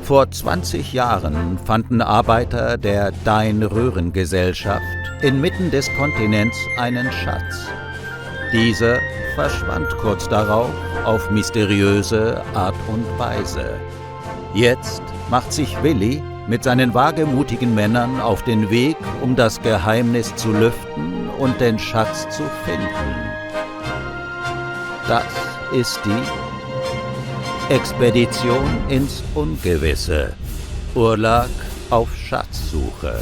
Vor 20 Jahren fanden Arbeiter der Dain-Röhren-Gesellschaft inmitten des Kontinents einen Schatz. Dieser verschwand kurz darauf auf mysteriöse Art und Weise. Jetzt macht sich Willi mit seinen wagemutigen Männern auf den Weg, um das Geheimnis zu lüften und den Schatz zu finden. Das ist die Expedition ins Ungewisse. Urlag auf Schatzsuche.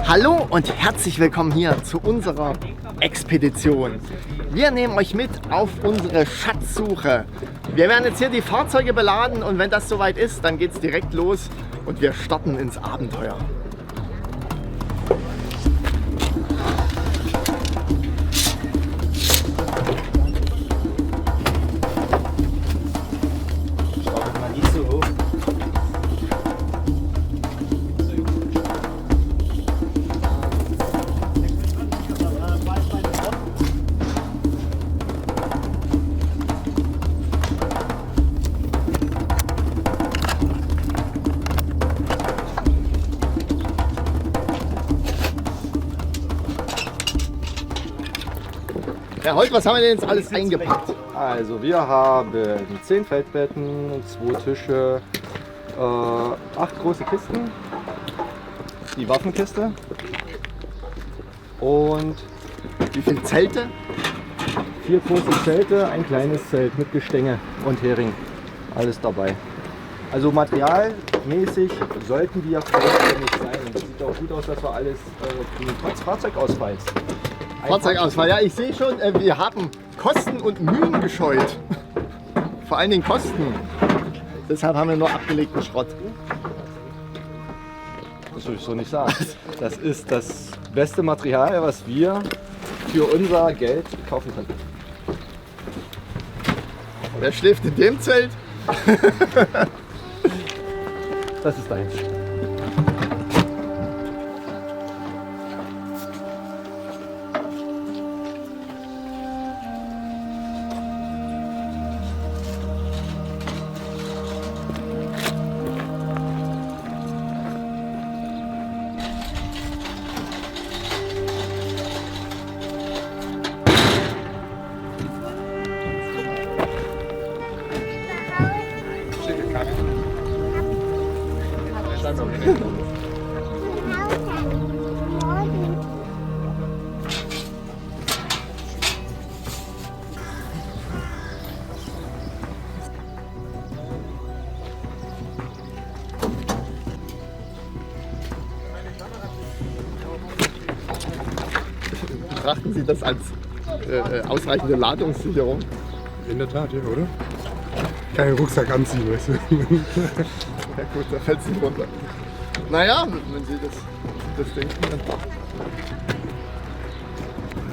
Hallo und herzlich willkommen hier zu unserer Expedition. Wir nehmen euch mit auf unsere Schatzsuche. Wir werden jetzt hier die Fahrzeuge beladen und wenn das soweit ist, dann geht es direkt los und wir starten ins Abenteuer. Herr Holt, was haben wir denn jetzt alles eingepackt? Also wir haben 10 Feldbetten, 2 Tische, 8 große Kisten, die Waffenkiste und Wie viele Zelte? 4 große Zelte, ein kleines Zelt mit Gestänge und Hering. Alles dabei. Also materialmäßig sollten wir vollständig sein. Sieht auch gut aus, dass wir alles trotz Fahrzeugausfalls. Fahrzeugausfall, ja, ich sehe schon, wir haben Kosten und Mühen gescheut. Vor allen Dingen Kosten. Deshalb haben wir nur abgelegten Schrott. Das würde ich so nicht sagen. Das ist das beste Material, was wir für unser Geld kaufen können. Wer schläft in dem Zelt? Das ist deins. Betrachten Sie das als ausreichende Ladungssicherung? In der Tat, ja, oder? Keinen Rucksack anziehen, weißt du. Ja gut, da fällt es nicht runter. Naja, wenn Sie das denken, dann doch.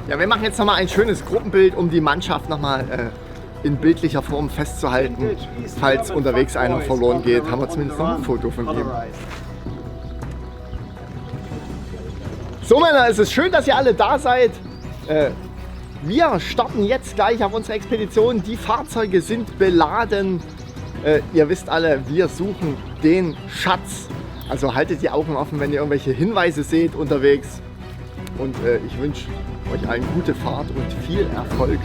Ja, wir machen jetzt nochmal ein schönes Gruppenbild, um die Mannschaft nochmal in bildlicher Form festzuhalten. Falls unterwegs einer verloren geht, haben wir zumindest noch ein Foto von ihm. So Männer, es ist schön, dass ihr alle da seid. Wir starten jetzt gleich auf unsere Expedition. Die Fahrzeuge sind beladen. Ihr wisst alle, wir suchen den Schatz. Also haltet die Augen offen, wenn ihr irgendwelche Hinweise seht unterwegs. Und ich wünsche euch allen gute Fahrt und viel Erfolg.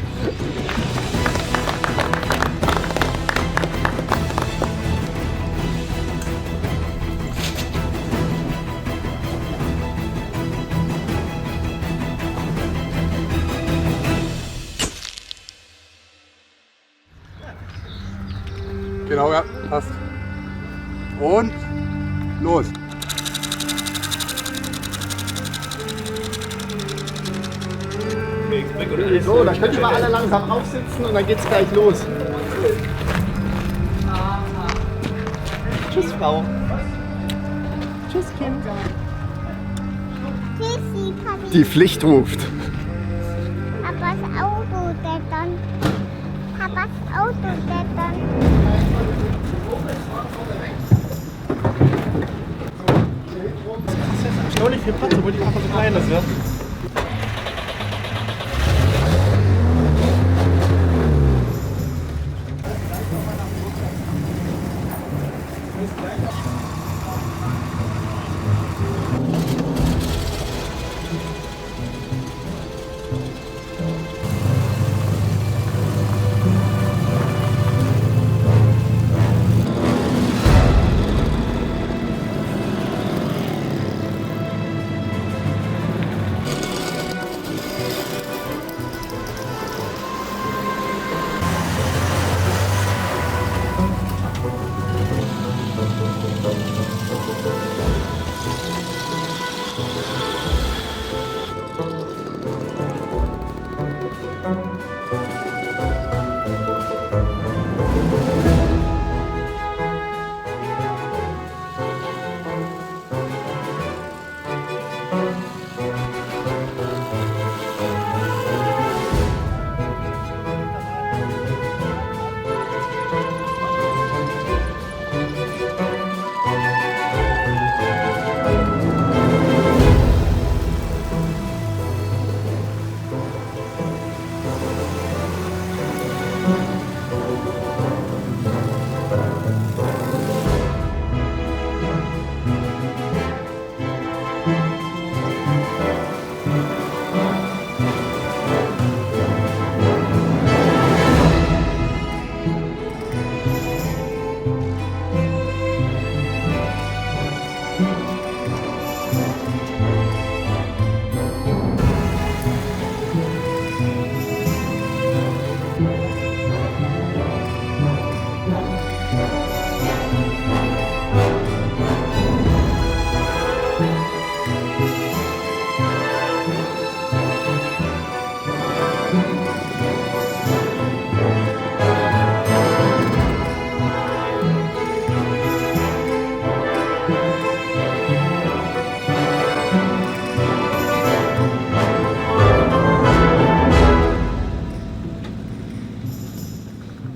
Genau, ja, passt. Und los. So, dann könnt ihr mal alle langsam aufsitzen und dann geht's gleich los. Tschüss, Frau. Tschüss, Kind. Tschüssi, Papi. Die Pflicht ruft. Papas Auto, der dann. Papas Auto, der dann. Erstaunlich viel Platz, obwohl die Kamera so klein ist, ja?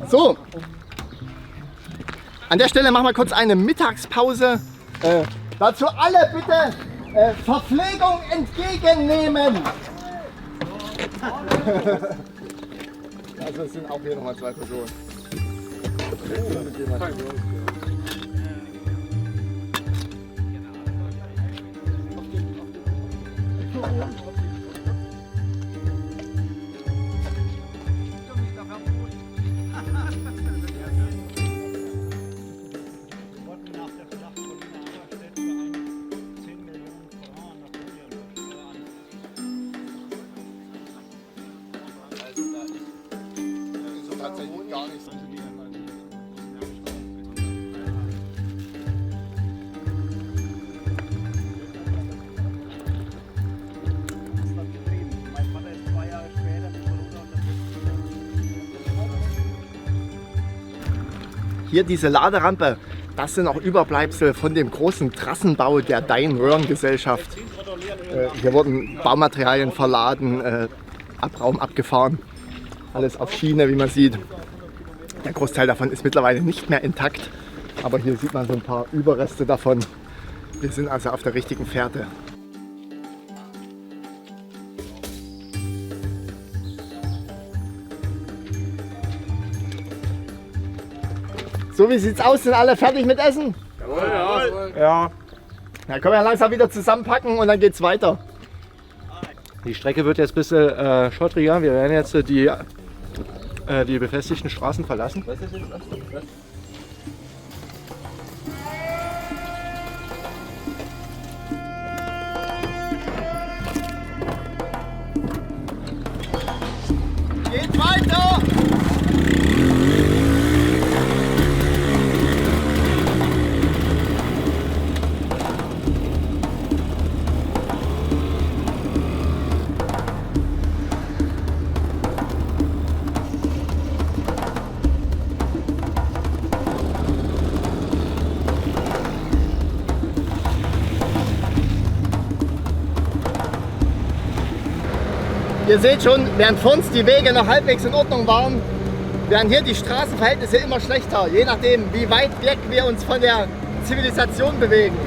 So, an der Stelle machen wir kurz eine Mittagspause. Dazu alle bitte Verpflegung entgegennehmen. Also es sind auch hier nochmal 2 Personen. Tatsächlich gar nichts. Hier diese Laderampe, das sind auch Überbleibsel von dem großen Trassenbau der Dain-Röhrengesellschaft. Hier wurden Baumaterialien verladen, Abraum abgefahren. Alles auf Schiene, wie man sieht. Der Großteil davon ist mittlerweile nicht mehr intakt, aber hier sieht man so ein paar Überreste davon. Wir sind also auf der richtigen Fährte. So, wie sieht's aus? Sind alle fertig mit Essen? Jawohl, ja. Dann können wir langsam wieder zusammenpacken und dann geht's weiter. Die Strecke wird jetzt ein bisschen schottriger. Wir werden jetzt die befestigten Straßen verlassen. Was ist jetzt das? Geht weiter! ihr seht schon, während vor uns die Wege noch halbwegs in Ordnung waren, werden hier die Straßenverhältnisse immer schlechter, je nachdem, wie weit weg wir uns von der Zivilisation bewegen.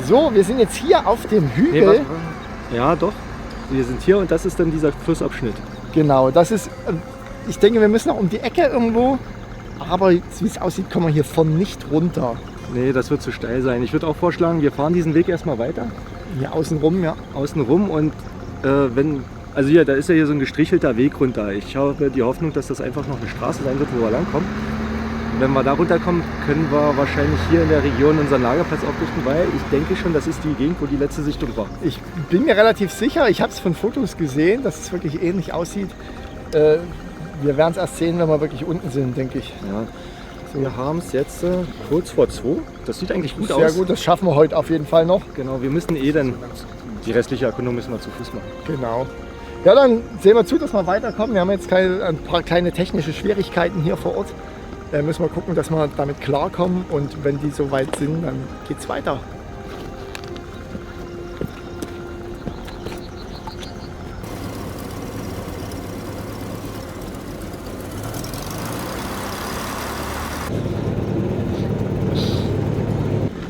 So, wir sind jetzt hier auf dem Hügel. Ja, doch. Wir sind hier und das ist dann dieser Flussabschnitt. Genau, das ist, ich denke, wir müssen noch um die Ecke irgendwo, aber wie es aussieht, kommen wir hier vorne nicht runter. Nee, das wird zu steil sein. Ich würde auch vorschlagen, wir fahren diesen Weg erstmal weiter. Hier außen rum, ja. Außen rum und also hier, da ist ja hier so ein gestrichelter Weg runter. Ich habe die Hoffnung, dass das einfach noch eine Straße sein wird, wo wir langkommen. Und wenn wir da runterkommen, können wir wahrscheinlich hier in der Region unseren Lagerplatz aufrichten, weil ich denke schon, das ist die Gegend, wo die letzte Sichtung war. Ich bin mir relativ sicher, ich habe es von Fotos gesehen, dass es wirklich ähnlich aussieht. Wir werden es erst sehen, wenn wir wirklich unten sind, denke ich. Ja. So. Wir haben es jetzt kurz vor 2. Das sieht eigentlich gut aus. Sehr gut, das schaffen wir heute auf jeden Fall noch. Genau, wir müssen dann die restliche Erkundung müssen wir zu Fuß machen. Genau. Ja, dann sehen wir zu, dass wir weiterkommen. Wir haben jetzt ein paar kleine technische Schwierigkeiten hier vor Ort. Müssen wir gucken, dass wir damit klarkommen und wenn die soweit sind, dann geht's weiter.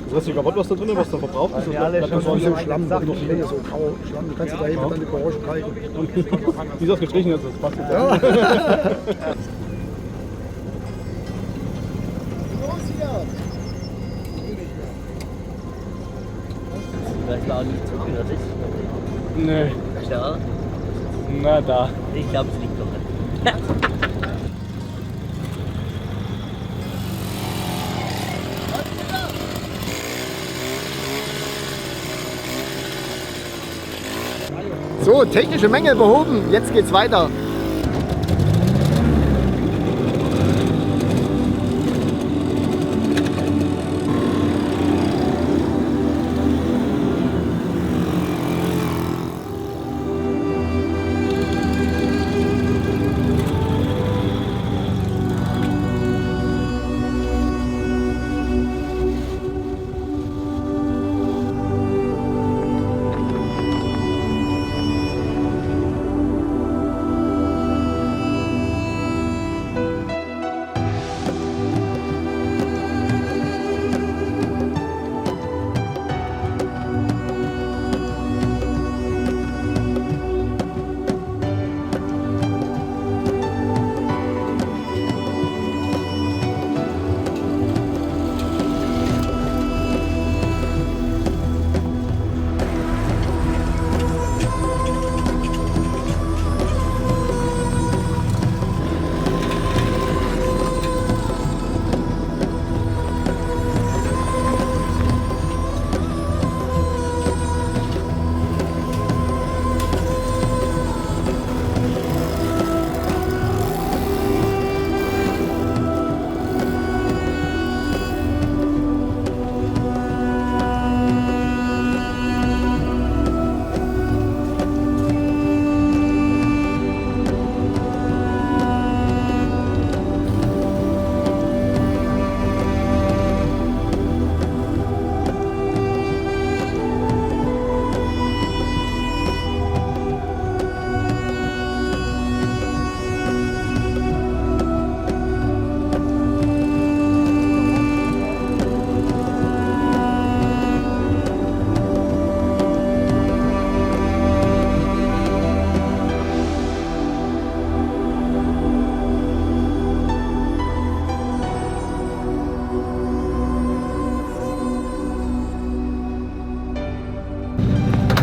Ist das sogar was da drin, was da verbraucht ist? Das ist so Schlamm, da ist so grau Schlamm, du kannst da eben dann die Geräusche halten. Wie ist das gestrichen jetzt? Das passt jetzt ja. Das war auch nicht so viel, das ist. Nee. Ja, Na da. ich glaube, es liegt doch. So, technische Mängel behoben, jetzt geht's weiter.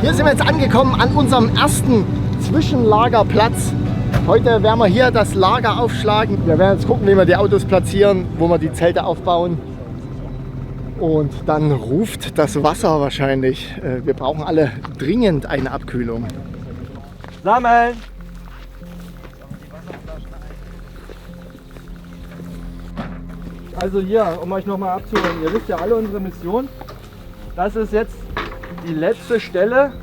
Hier sind wir jetzt angekommen an unserem ersten Zwischenlagerplatz. Heute werden wir hier das Lager aufschlagen. Wir werden jetzt gucken, wie wir die Autos platzieren, wo wir die Zelte aufbauen. Und dann ruft das Wasser wahrscheinlich. Wir brauchen alle dringend eine Abkühlung. Sammeln! Also hier, um euch nochmal abzuholen, ihr wisst ja alle unsere Mission. Das ist jetzt die letzte Stelle,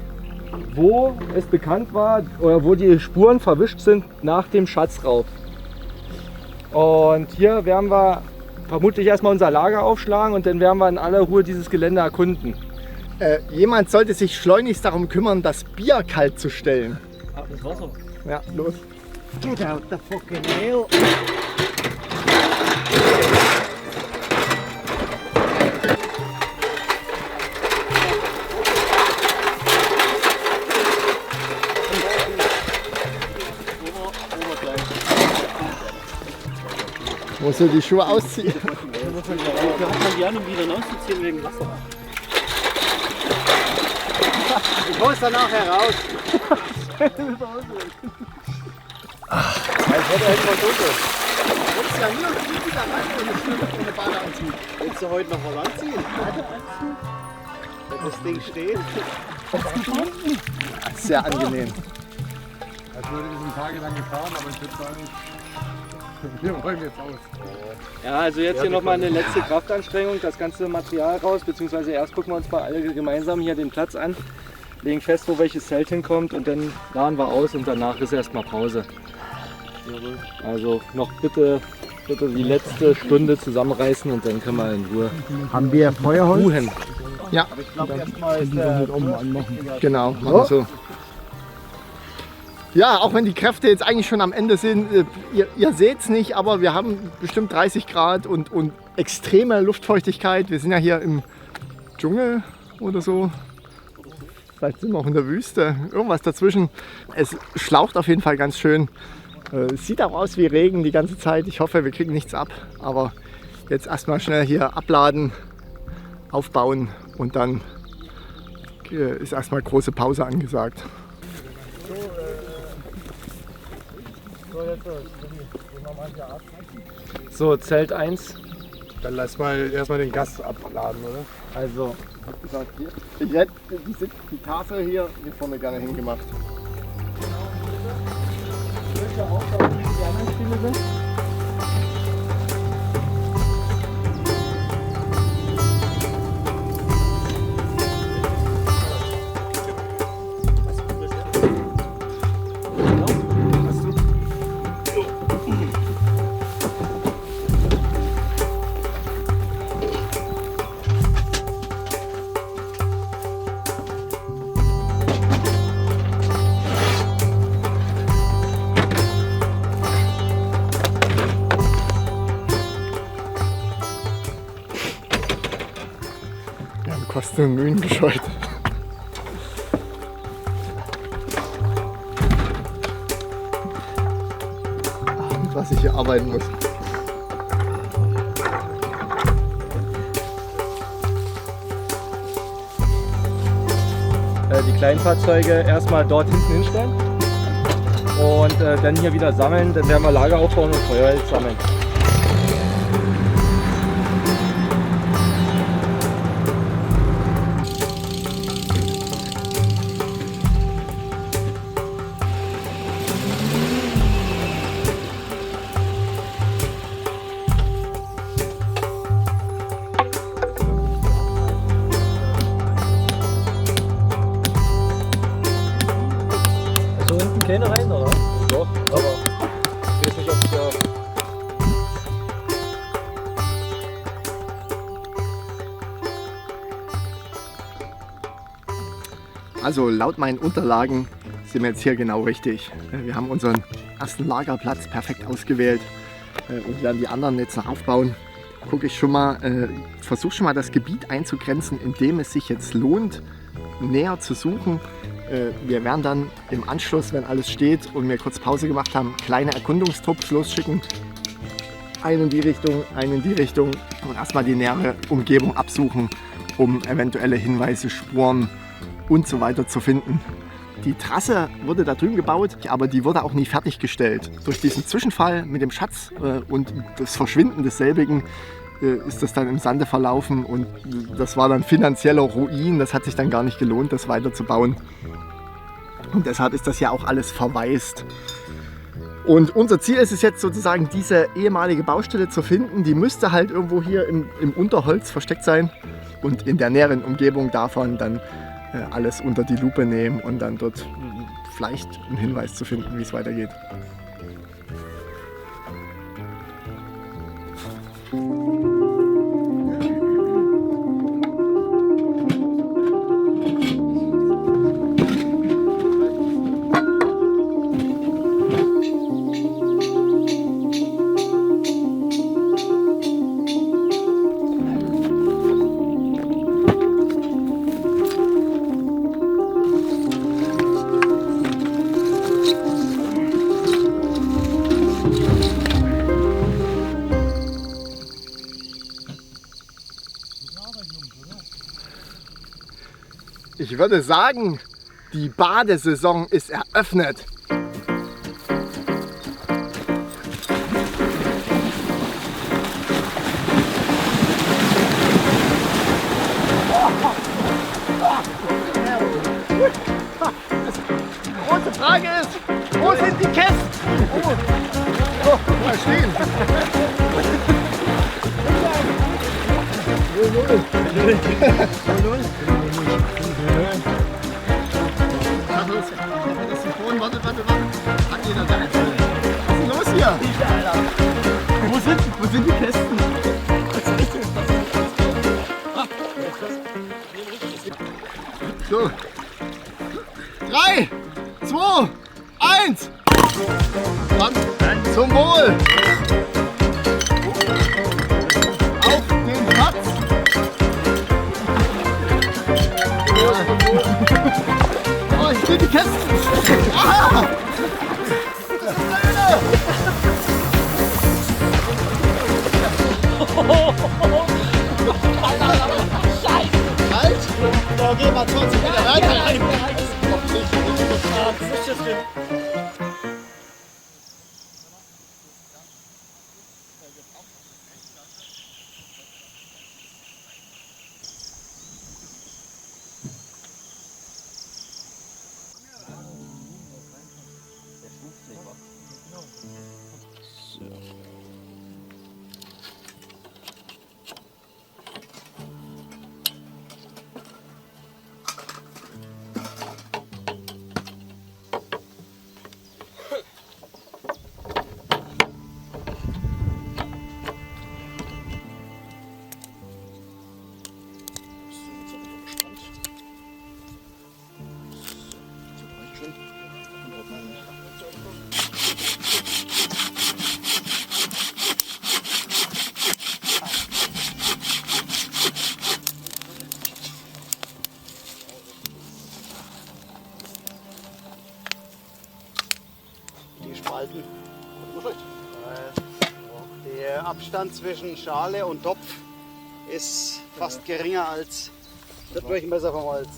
wo es bekannt war oder wo die Spuren verwischt sind nach dem Schatzraub. Und hier werden wir vermutlich erstmal unser Lager aufschlagen und dann werden wir in aller Ruhe dieses Gelände erkunden. Jemand sollte sich schleunigst darum kümmern, das Bier kalt zu stellen. Ab ins Wasser. Ja, los. Get out the fucking hell. Musst du die Schuhe ausziehen? Da hat man die an, um wieder auszuziehen wegen Wasser. Ich hol's dann nachher raus. Ja, hier und wieder rein ohne Badeanzug. Willst du heute noch was anziehen? Wenn das Ding steht. Sehr angenehm. Also wir sind tagelang gefahren, aber ich würde sagen, wir räumen jetzt aus. Ja, also jetzt hier nochmal eine letzte Kraftanstrengung, das ganze Material raus, beziehungsweise erst gucken wir uns mal alle gemeinsam hier den Platz an, legen fest, wo welches Zelt hinkommt und dann laden wir aus und danach ist erstmal Pause. Also noch bitte die letzte Stunde zusammenreißen und dann können wir in Ruhe Haben wir Feuerholz? ruhen. Ja, Ich glaube, erstmal ist der anmachen. genau. Machen wir so. Ja, auch wenn die Kräfte jetzt eigentlich schon am Ende sind, ihr seht es nicht, aber wir haben bestimmt 30 Grad und extreme Luftfeuchtigkeit. Wir sind ja hier im Dschungel oder so. Vielleicht sind wir auch in der Wüste, irgendwas dazwischen. Es schlaucht auf jeden Fall ganz schön. Es sieht auch aus wie Regen die ganze Zeit. Ich hoffe, wir kriegen nichts ab. Aber jetzt erstmal schnell hier abladen, aufbauen und dann ist erstmal große Pause angesagt. So, Zelt 1. Dann lass mal erstmal den Gast abladen, oder? Also, Ich hätte die Tafel hier vorne gerne hingemacht. Wir haben Kosten und Mühen gescheut. Mit was ich hier arbeiten muss. die kleinen Fahrzeuge erstmal dort hinten hinstellen und dann hier wieder sammeln. Dann werden wir Lager aufbauen und Feuerholz sammeln. Keine rein, oder? Doch, aber ich weiß nicht, ob es Also laut meinen Unterlagen sind wir jetzt hier genau richtig. Wir haben unseren ersten Lagerplatz perfekt ausgewählt und werden die anderen jetzt noch aufbauen. Gucke ich schon mal, versuche schon mal das Gebiet einzugrenzen, in dem es sich jetzt lohnt, näher zu suchen. Wir werden dann im Anschluss, wenn alles steht und wir kurz Pause gemacht haben, kleine Erkundungstrupps losschicken. Einen in die Richtung, einen in die Richtung und erstmal die nähere Umgebung absuchen, um eventuelle Hinweise, Spuren und so weiter zu finden. Die Trasse wurde da drüben gebaut, aber die wurde auch nie fertiggestellt. Durch diesen Zwischenfall mit dem Schatz und das Verschwinden desselbigen ist das dann im Sande verlaufen und das war dann finanzieller Ruin. Das hat sich dann gar nicht gelohnt, das weiterzubauen. Und deshalb ist das ja auch alles verwaist. Und unser Ziel ist es jetzt sozusagen, diese ehemalige Baustelle zu finden. Die müsste halt irgendwo hier im Unterholz versteckt sein und in der näheren Umgebung davon dann alles unter die Lupe nehmen und dann dort vielleicht einen Hinweis zu finden, wie es weitergeht. Ich würde sagen, die Badesaison ist eröffnet. Die große Frage ist, wo sind die Kästen? Oh, guck mal stehen. Warte. Hat jeder da? Was ist denn los hier? Wo sind die Kästen? So. 3, 2, 1. Dann zum Wohl. Auf den Schatz. Oh, hier sind die Kästen. Ah! Halt! So, geh mal 20 Meter weiter rein. Spalten. Der Abstand zwischen Schale und Topf ist fast geringer als der Durchmesser vom Holz.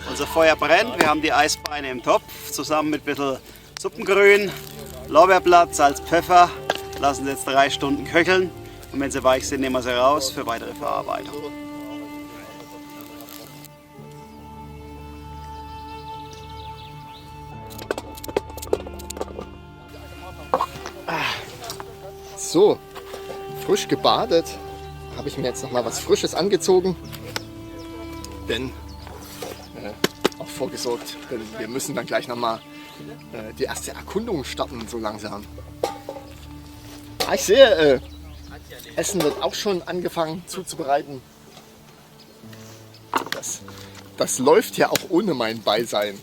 Unser Feuer brennt, wir haben die Eisbeine im Topf, zusammen mit ein bisschen Suppengrün, Lorbeerblatt, Salz, Pfeffer, lassen sie jetzt 3 Stunden köcheln und wenn sie weich sind, nehmen wir sie raus für weitere Verarbeitung. So, frisch gebadet, habe ich mir jetzt noch mal was Frisches angezogen, denn auch vorgesorgt, denn wir müssen dann gleich noch mal die erste Erkundung starten, so langsam. Ich sehe, Essen wird auch schon angefangen zuzubereiten. Das läuft ja auch ohne mein Beisein.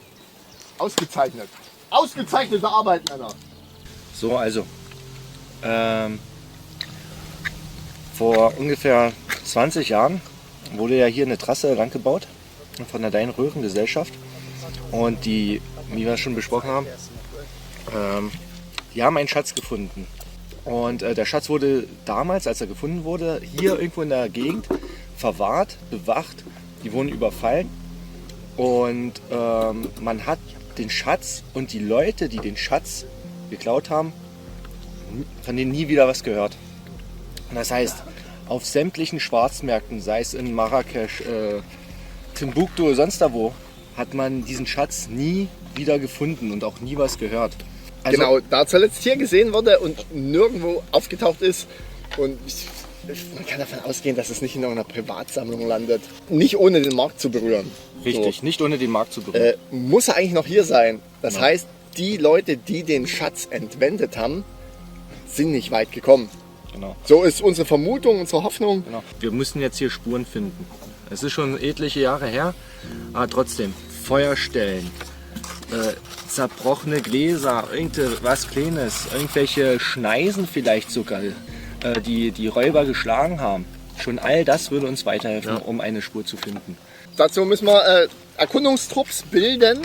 Ausgezeichnet. Ausgezeichnete Arbeit, Männer. So, also vor ungefähr 20 Jahren wurde ja hier eine Trasse lang gebaut von der Dain-Röhren-Gesellschaft und die, wie wir schon besprochen haben, die haben einen Schatz gefunden. Und der Schatz wurde damals, als er gefunden wurde, hier irgendwo in der Gegend verwahrt, bewacht. Die wurden überfallen und man hat den Schatz und die Leute, die den Schatz geklaut haben, von denen nie wieder was gehört. Und das heißt, auf sämtlichen Schwarzmärkten, sei es in Marrakesch, Timbuktu oder sonst da wo, hat man diesen Schatz nie wieder gefunden und auch nie was gehört. Also, Genau, da zuletzt hier gesehen wurde und nirgendwo aufgetaucht ist. Und man kann davon ausgehen, dass es nicht in irgendeiner Privatsammlung landet. Nicht ohne den Markt zu berühren. richtig, nicht ohne den Markt zu berühren. Muss er eigentlich noch hier sein. Das Genau. heißt, die Leute, die den Schatz entwendet haben, sind nicht weit gekommen. Genau. So ist unsere Vermutung, unsere Hoffnung. Genau. Wir müssen jetzt hier Spuren finden. Es ist schon etliche Jahre her, aber trotzdem, Feuerstellen, zerbrochene Gläser, irgendwas Kleines, irgendwelche Schneisen vielleicht sogar, die Räuber geschlagen haben. Schon all das würde uns weiterhelfen, um eine Spur zu finden. Dazu müssen wir Erkundungstrupps bilden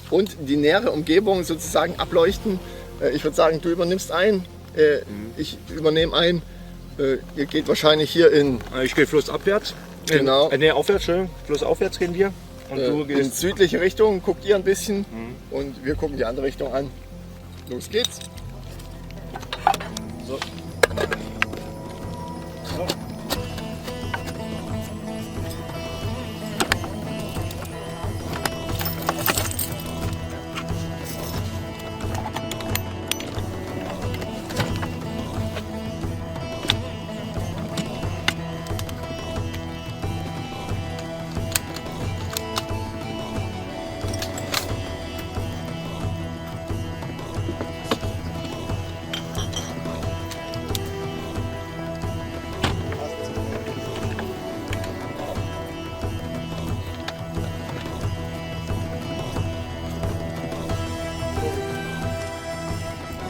und die nähere Umgebung sozusagen ableuchten. Ich würde sagen, du übernimmst ein, ich übernehme ein. Ihr geht wahrscheinlich hier in Ich gehe flussabwärts. Genau. Nee, aufwärts, Entschuldigung. Flussaufwärts gehen wir. Und du in gehst. südliche Richtung, guckt ihr ein bisschen und wir gucken die andere Richtung an. Los geht's. So.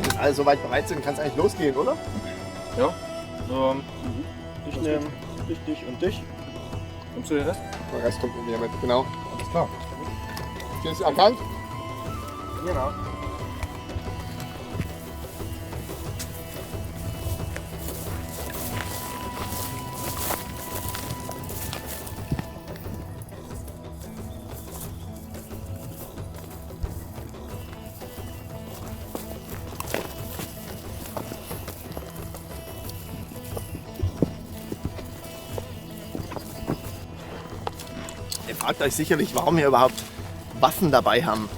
Wenn alle soweit bereit sind, kann es eigentlich losgehen, oder? Ja. Ich nehme dich und dich. Kommst du den Rest? Der Rest kommt mit mir mit, genau. Alles klar. Hier ist erkannt. Genau. Ihr fragt euch sicherlich, warum wir überhaupt Waffen dabei haben.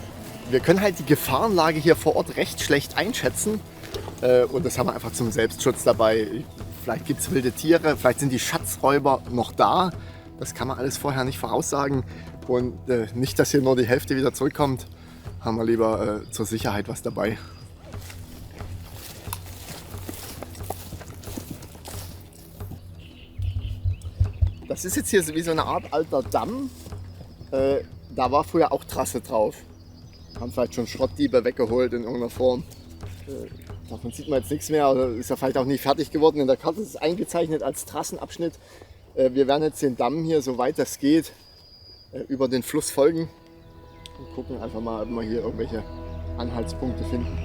Wir können halt die Gefahrenlage hier vor Ort recht schlecht einschätzen. Und das haben wir einfach zum Selbstschutz dabei. Vielleicht gibt es wilde Tiere, vielleicht sind die Schatzräuber noch da. Das kann man alles vorher nicht voraussagen. Und nicht, dass hier nur die Hälfte wieder zurückkommt, haben wir lieber zur Sicherheit was dabei. Das ist jetzt hier wie so eine Art alter Damm. Da war früher auch Trasse drauf. Haben vielleicht schon Schrottdiebe weggeholt in irgendeiner Form. Davon sieht man jetzt nichts mehr, oder ist ja vielleicht auch nie fertig geworden. In der Karte ist es eingezeichnet als Trassenabschnitt. Wir werden jetzt den Damm hier, soweit das geht, über den Fluss folgen und gucken einfach mal, ob wir hier irgendwelche Anhaltspunkte finden.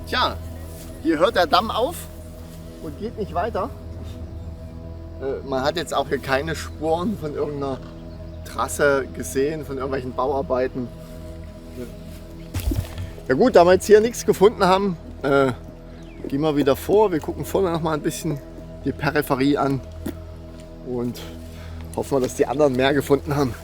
Tja, hier hört der Damm auf und geht nicht weiter. Man hat jetzt auch hier keine Spuren von irgendeiner Trasse gesehen, von irgendwelchen Bauarbeiten. Ja gut, da wir jetzt hier nichts gefunden haben, gehen wir wieder vor. Wir gucken vorne noch mal ein bisschen die Peripherie an und hoffen wir, dass die anderen mehr gefunden haben.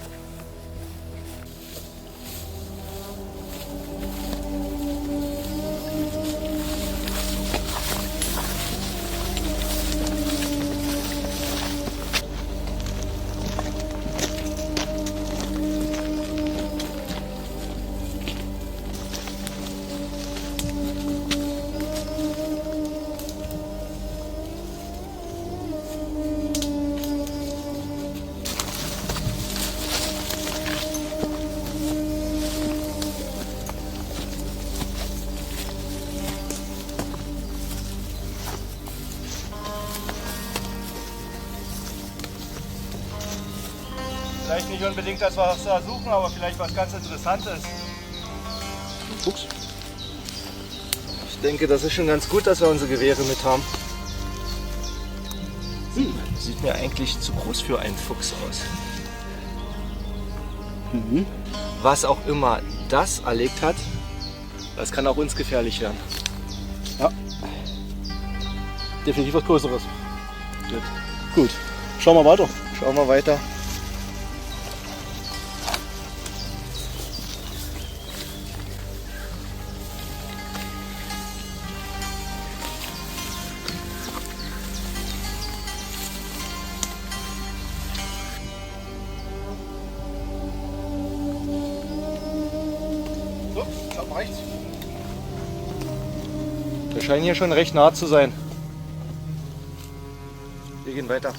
Vielleicht nicht unbedingt das, was wir suchen, aber vielleicht was ganz Interessantes. Fuchs. Ich denke, das ist schon ganz gut, dass wir unsere Gewehre mit haben. Sieht mir eigentlich zu groß für einen Fuchs aus. Was auch immer das erlegt hat, das kann auch uns gefährlich werden. Ja. Definitiv was Größeres. Gut. Schauen wir weiter. Schauen wir weiter. Wir scheinen hier schon recht nah zu sein. Wir gehen weiter.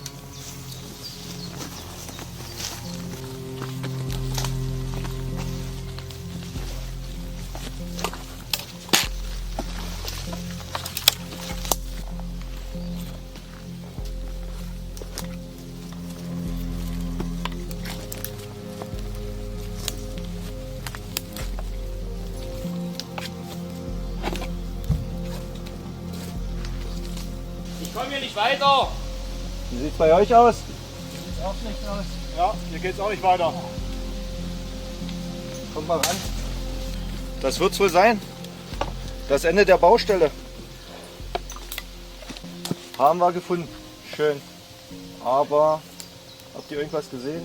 Ich komme hier nicht weiter. Wie sieht es bei euch aus? Sieht auch schlecht aus. Ja, hier geht's auch nicht weiter. Kommt mal ran. Das wird's wohl sein. Das Ende der Baustelle. Haben wir gefunden. Schön. Aber habt ihr irgendwas gesehen?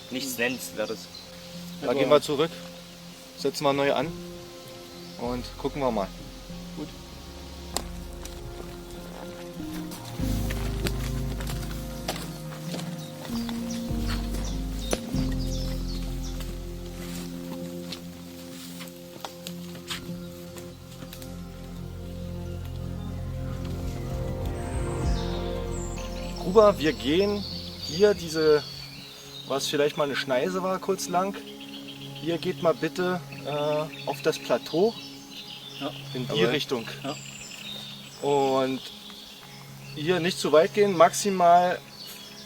Nichts nennenswertes. Da gehen wir zurück. Setzen wir neu an. Und gucken wir mal. Gut. Gruber, wir gehen hier diese, was vielleicht mal eine Schneise war, kurz lang. Hier geht mal bitte auf das Plateau, Ja. in die Richtung. Ja. Und hier nicht zu weit gehen, maximal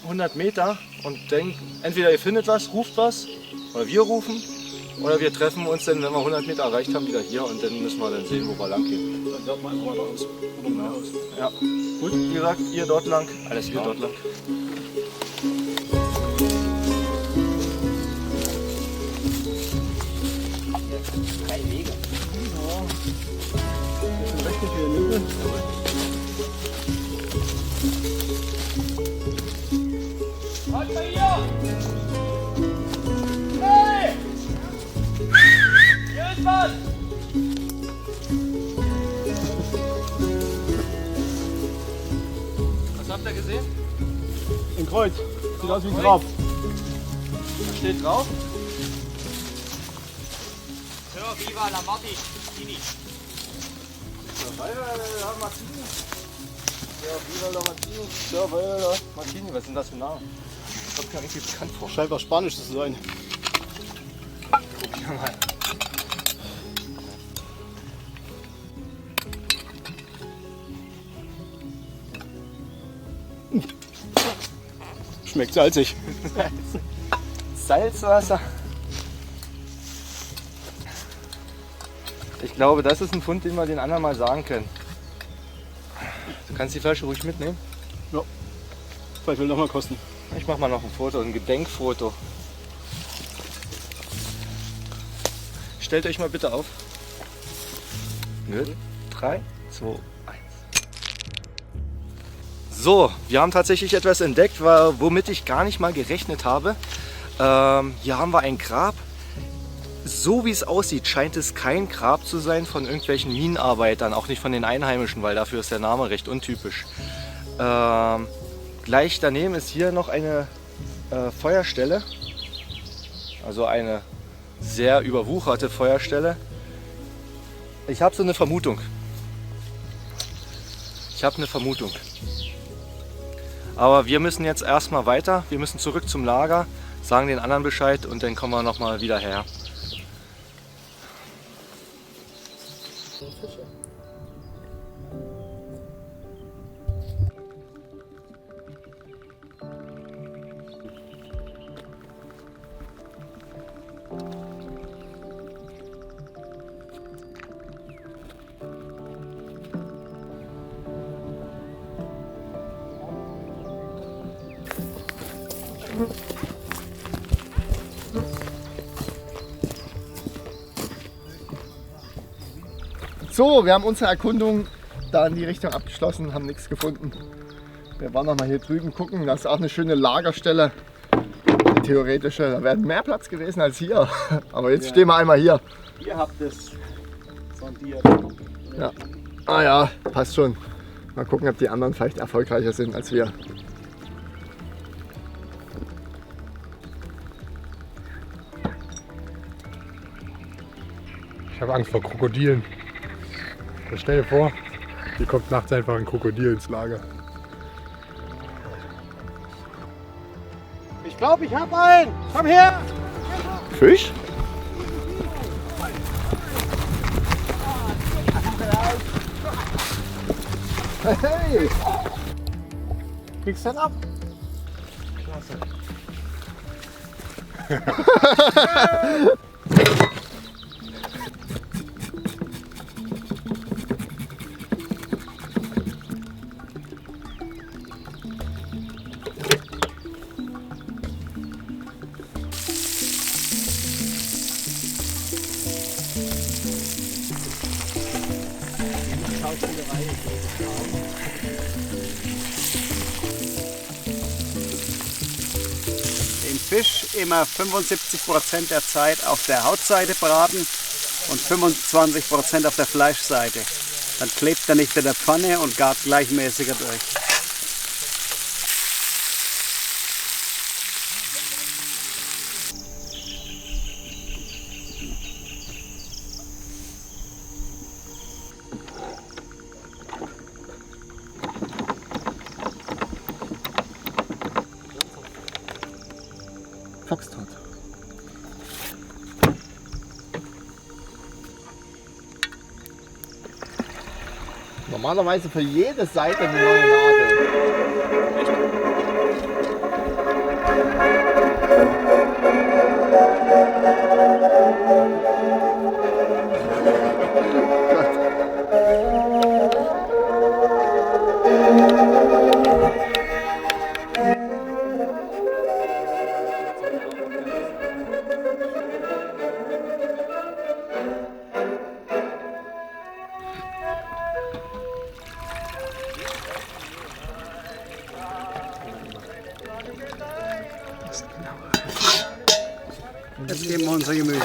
100 Meter und denkt, entweder ihr findet was, ruft was, oder wir rufen, oder wir treffen uns dann, wenn wir 100 Meter erreicht haben, wieder hier und dann müssen wir dann sehen, wo wir lang gehen. Dann hört man einfach weiter aus. Oder mehr aus. Ja. Gut, wie gesagt, ihr dort lang, alles ihr dort lang. Halt mal hier! Hey! Hier ist was! Was habt ihr gesehen? Ein Kreuz. Sieht aus wie ein Grab. Was steht drauf? Hör, viva la Marti! Martini. Martini, was ist denn das für ein Name? Kommt mir irgendwie bekannt vor. Scheint was Spanisches zu sein. Probier mal. Schmeckt salzig. Salzwasser. Ich glaube, das ist ein Fund, den wir den anderen mal sagen können. Du kannst die Flasche ruhig mitnehmen. Vielleicht will noch mal kosten. Ich mache mal noch ein Foto, ein Gedenkfoto. Stellt euch mal bitte auf. Gut. 3, 2, 1. So, wir haben tatsächlich etwas entdeckt, womit ich gar nicht mal gerechnet habe. Hier haben wir ein Grab. So wie es aussieht, scheint es kein Grab zu sein von irgendwelchen Minenarbeitern, auch nicht von den Einheimischen, weil dafür ist der Name recht untypisch. Gleich daneben ist hier noch eine Feuerstelle, also eine sehr überwucherte Feuerstelle. Ich habe so eine Vermutung. Aber wir müssen jetzt erstmal weiter, wir müssen zurück zum Lager, sagen den anderen Bescheid und dann kommen wir nochmal wieder her. So, wir haben unsere Erkundung da in die Richtung abgeschlossen, haben nichts gefunden. Wir waren noch mal hier drüben gucken, das ist auch eine schöne Lagerstelle, eine theoretische, da wäre mehr Platz gewesen als hier. Aber jetzt stehen wir einmal hier. Ihr habt es sondiert. Ja. Ah ja, passt schon. Mal gucken, ob die anderen vielleicht erfolgreicher sind als wir. Ich habe Angst vor Krokodilen. Stell dir vor, hier kommt nachts einfach ein Krokodil ins Lager. Ich glaube, ich habe einen. Komm her. Fisch? Hey! Kriegst du das ab? Den Fisch immer 75% der Zeit auf der Hautseite braten und 25% auf der Fleischseite. Dann klebt er nicht in der Pfanne und gart gleichmäßiger durch. Foxtrot. Normalerweise für jede Seite eine neue Nadel. Jetzt geben wir unser Gemüse.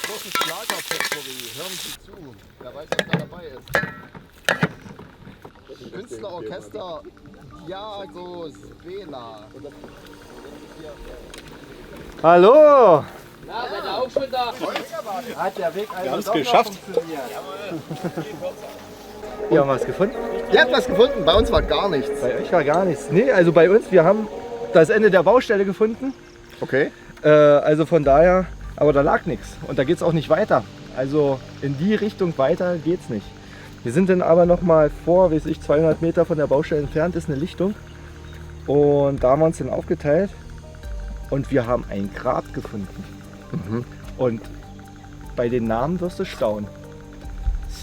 Großes Lagerpotpourri, hören Sie zu. Wer weiß, was da dabei ist. Künstlerorchester Diagos Vela. Hallo! Na, seid ihr auch schon da? Hat der Weg also haben es doch noch geschafft. funktioniert. Ihr habt was gefunden? Ihr habt was gefunden, bei uns war gar nichts. Bei euch war gar nichts. Nee, also bei uns, wir haben das Ende der Baustelle gefunden. Okay. Also von daher, aber da lag nichts und da geht es auch nicht weiter. Also in die Richtung weiter geht's nicht. Wir sind dann aber noch mal vor, weiß ich, 200 Meter von der Baustelle entfernt ist eine Lichtung und da haben wir uns dann aufgeteilt und wir haben ein Grab gefunden. Und bei den Namen wirst du staunen.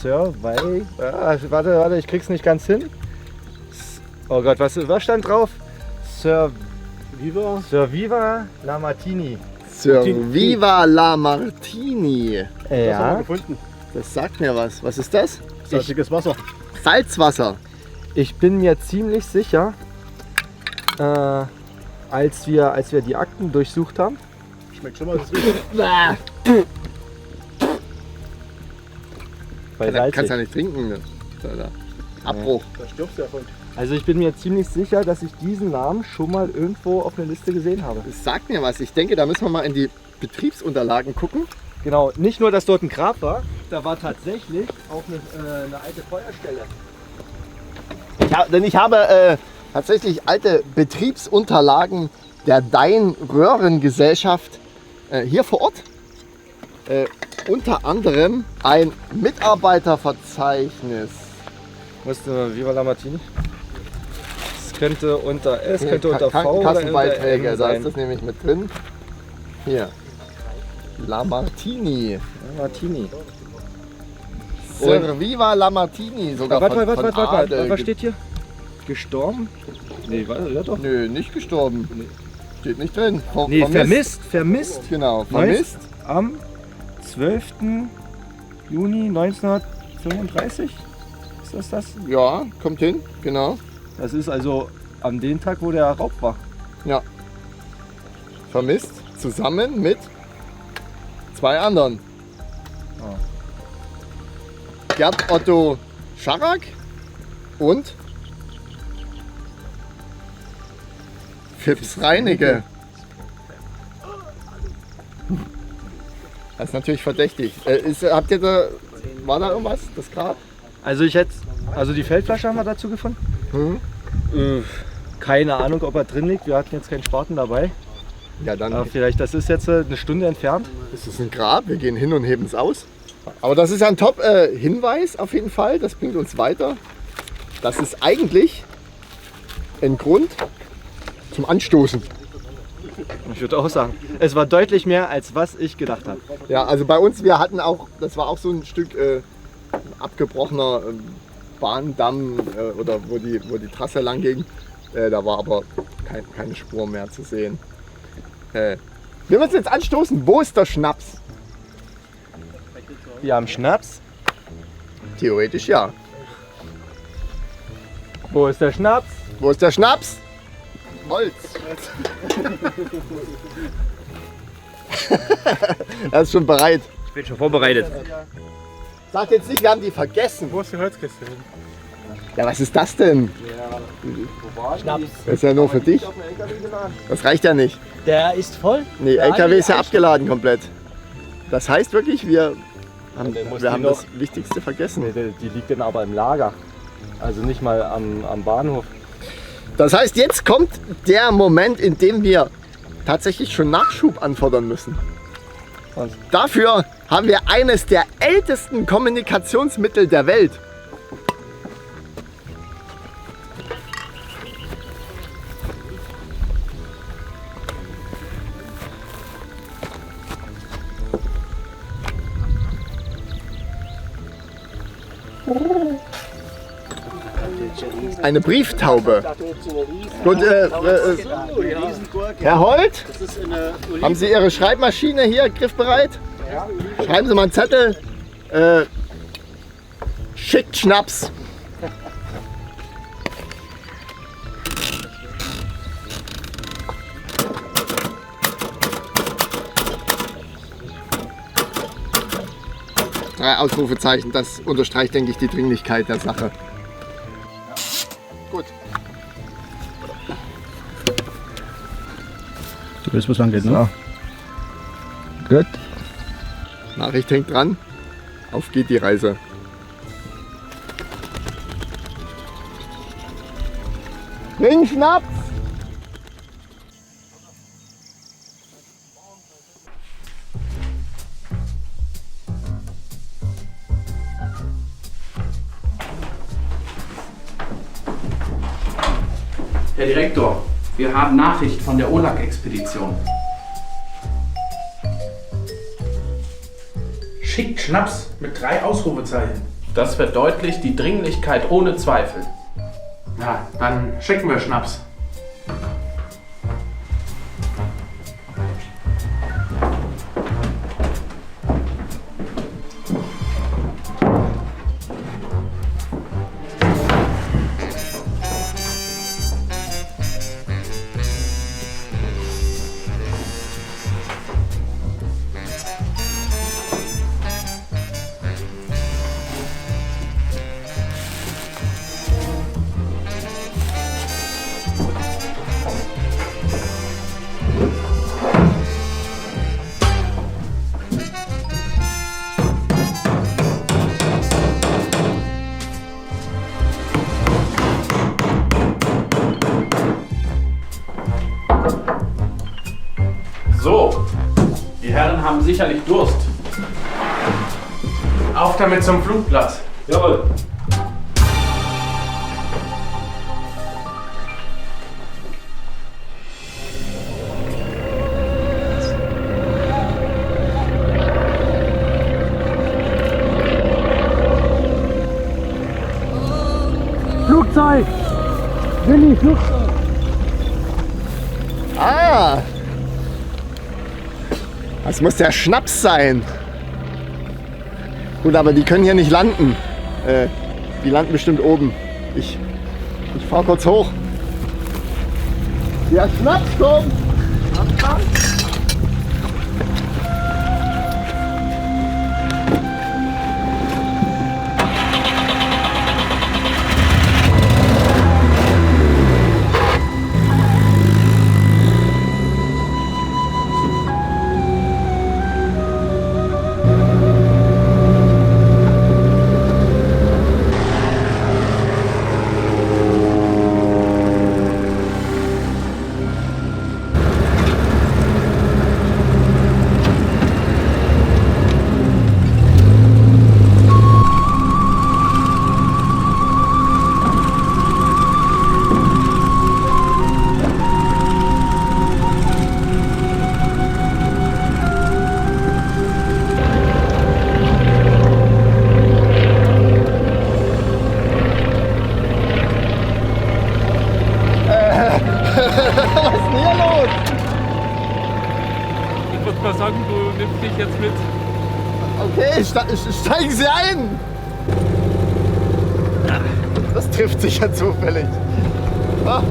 Warte, ich krieg's nicht ganz hin. Oh Gott, was stand drauf? Surviva Lamartini. Viva la Martini. Ja. Gefunden. Das sagt mir was. Was ist das? Salziges Wasser. Salzwasser. Ich bin mir ziemlich sicher, als wir die Akten durchsucht haben. Schmeckt schon mal das Richtige. Bei Kannst salzig. ja nicht trinken. Ne? Abbruch. Da stirbst du ja von. Also ich bin mir ziemlich sicher, dass ich diesen Namen schon mal irgendwo auf einer Liste gesehen habe. Das sagt mir was. Ich denke, da müssen wir mal in die Betriebsunterlagen gucken. Genau, nicht nur, dass dort ein Grab war, da war tatsächlich auch eine alte Feuerstelle. Denn ich habe tatsächlich alte Betriebsunterlagen der Dain-Röhren-Gesellschaft hier vor Ort. Unter anderem ein Mitarbeiterverzeichnis. Viva la Martini? Es könnte unter S, könnte unter V oder unter Kassenbeiträge, M da sein. ist das nämlich mit drin. Hier. La Martini. Martini. Serviva la Martini sogar von Adel. Was steht hier? Gestorben? Nee, ja doch. Nö, nicht gestorben. Steht nicht drin. Nee, vermisst. Genau, vermisst. Am 12. Juni 1935? Ist das? Ja, kommt hin, genau. Das ist also an dem Tag, wo der Raub war. Ja. Vermisst, zusammen mit 2 anderen. Ah. Gerd Otto Scharrak und Fips Reinecke. Das ist natürlich verdächtig. War da irgendwas, das Grab? Also die Feldflasche haben wir dazu gefunden. Keine Ahnung, ob er drin liegt. Wir hatten jetzt keinen Spaten dabei. Ja, dann Aber vielleicht, das ist jetzt eine Stunde entfernt. ist es ein Grab. Wir gehen hin und heben es aus. Aber das ist ja ein Top-Hinweis auf jeden Fall. Das bringt uns weiter. Das ist eigentlich ein Grund zum Anstoßen. Ich würde auch sagen, es war deutlich mehr, als was ich gedacht habe. Ja, also bei uns, wir hatten auch, das war auch so ein Stück abgebrochener Bahndamm oder wo die Trasse lang ging. Da war aber keine Spur mehr zu sehen. Wir müssen jetzt anstoßen. Wo ist der Schnaps? Wir haben Schnaps. Theoretisch ja. Wo ist der Schnaps? Wo ist der Schnaps? Holz. Er ist schon bereit. Ich bin schon vorbereitet. Sag jetzt nicht, wir haben die vergessen. Wo ist die Holzkiste hin? Ja, was ist das denn? Schnaps. Das ist ja nur für dich. Das reicht ja nicht. Der ist voll. Nee, LKW ist ja abgeladen komplett. Das heißt wirklich, wir haben das Wichtigste vergessen. Nee, die liegt dann aber im Lager. Also nicht mal am Bahnhof. Das heißt, jetzt kommt der Moment, in dem wir tatsächlich schon Nachschub anfordern müssen. Was? Dafür haben wir eines der ältesten Kommunikationsmittel der Welt. Eine Brieftaube. Gut, Herr Holt, haben Sie Ihre Schreibmaschine hier griffbereit? Schreiben Sie mal einen Zettel. Schickt Schnaps. Drei Ausrufezeichen, das unterstreicht, denke ich, die Dringlichkeit der Sache. Gut. Du weißt, was lang geht, ne? Gut. Nachricht hängt dran. Auf geht die Reise. Bring Schnaps! Herr Direktor, wir haben Nachricht von der OLAG-Expedition. Schickt Schnaps mit 3 Ausrufezeichen. Das verdeutlicht die Dringlichkeit ohne Zweifel. Ja, dann schicken wir Schnaps. sicherlich Durst. Auf damit zum Flugplatz. Jawohl. Flugzeug! Willi, Flugzeug! Ah! Das muss der Schnaps sein. Gut, aber die können hier nicht landen. Die landen bestimmt oben. Ich fahr kurz hoch. Der Schnaps kommt! Was ist denn hier los? Ich würde mal sagen, du nimmst dich jetzt mit. Okay, steigen Sie ein! Das trifft sich ja zufällig. Ah.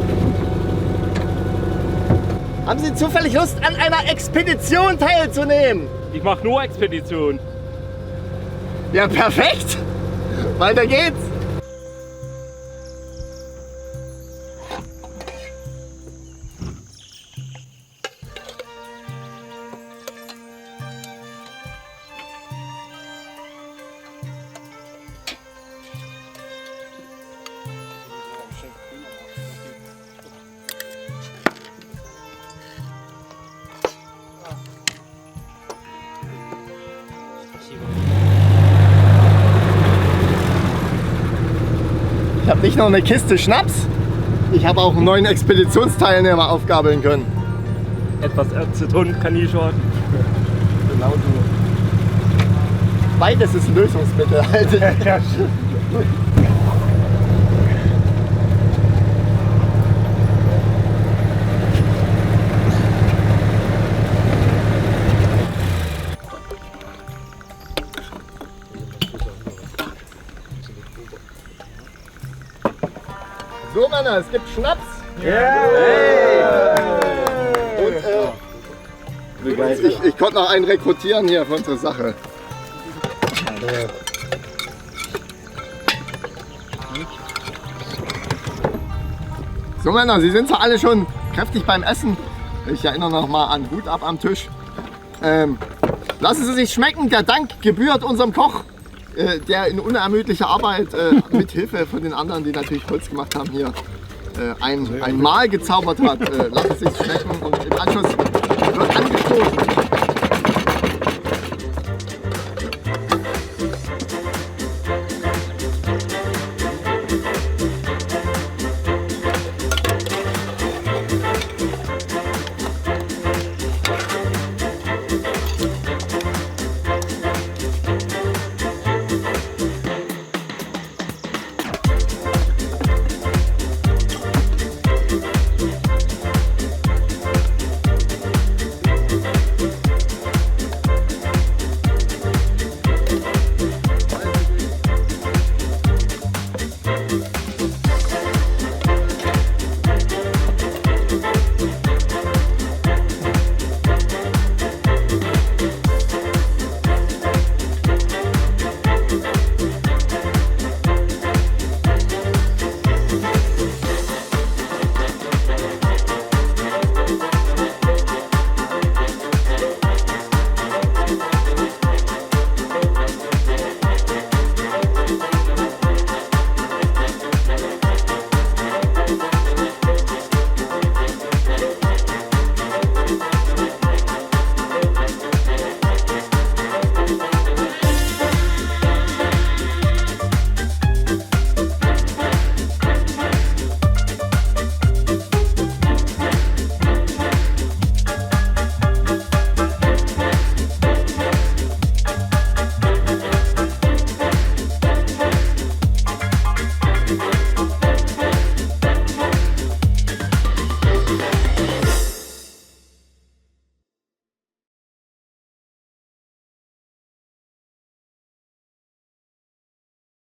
Haben Sie zufällig Lust, an einer Expedition teilzunehmen? Ich mache nur Expedition. Ja, perfekt! Weiter geht's! Ich habe nicht nur eine Kiste Schnaps, ich habe auch einen neuen Expeditionsteilnehmer aufgabeln können. Etwas Aceton kann nie schaden. Genau so. Beides ist Lösungsmittel, halte ich. So Männer, es gibt Schnaps. Und ich konnte noch einen rekrutieren hier für unsere Sache. So Männer, Sie sind zwar alle schon kräftig beim Essen. Ich erinnere noch mal an Hut ab am Tisch. Lassen Sie sich schmecken, der Dank gebührt unserem Koch, der in unermüdlicher Arbeit mit Hilfe von den anderen, die natürlich Holz gemacht haben, hier ein Mahl gezaubert hat. Lassen Sie sich schmecken und im Anschluss wird angestoßen.